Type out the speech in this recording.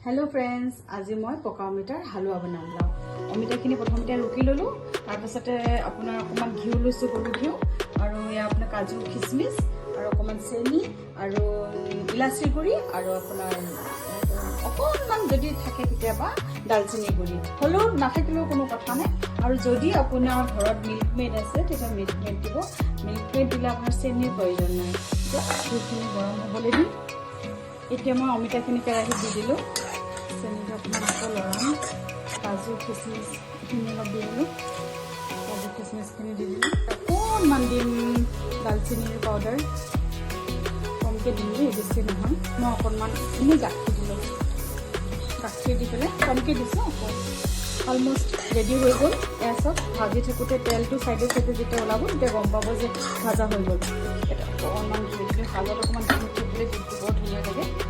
hello friends आज मैं पका अमितार हलुआ बनाम लाओ अमिताखिनि प्रथमते रुकी ललो तारपाछते আপোনাৰ অকমান ঘিউ লৈছো গৰু ঘিউ আৰু ইয়া আপোনাৰ কাজু কিশমিশ আৰু অকমান চেনি আৰু ইলাচি গুড়ি আৰু আপোনাৰ অকমান যদি থাকে কেতিয়াবা দালচিনি গুড়ি হলো নাথাকিলেও কোনো কথা নাই আৰু যদি আপোনাৰ ঘৰত মিল্ক মেড আছে তেতিয়া মিল্ক মেড দিব মিল্ক মেড দিলে আপোনাৰ চেনিৰ প্ৰয়োজন নাই সেইখিনি গৰম হ'বলৈ দি এতিয়া মই অমিতাখিনি কেৰাহীত দি দিলো চেনিটো আপোনাৰ আকৌ লৰাম কাজু কিশমিশখিনি অলপ দি দিলোঁ কাজু কিশমিশখিনি দি দিলোঁ অকণমান দিম দালচিনিৰ পাউডাৰ কমকৈ দিম দেই বেছি নহয় মই অকণমান এনেই গাখীৰ দিলোঁ গাখীৰ দি পেলাই কমকৈ দিছোঁ আকৌ অলমষ্ট ৰেডি হৈ গ'ল এয়া চব ভাজি থাকোঁতে তেলটো চাইডে চাইডে যেতিয়া ওলাব তেতিয়া গম পাব যে ভাজা হৈ গ'ল অকণমান শালত অকণমান দি থাকিলে বৰ ধুনীয়া লাগে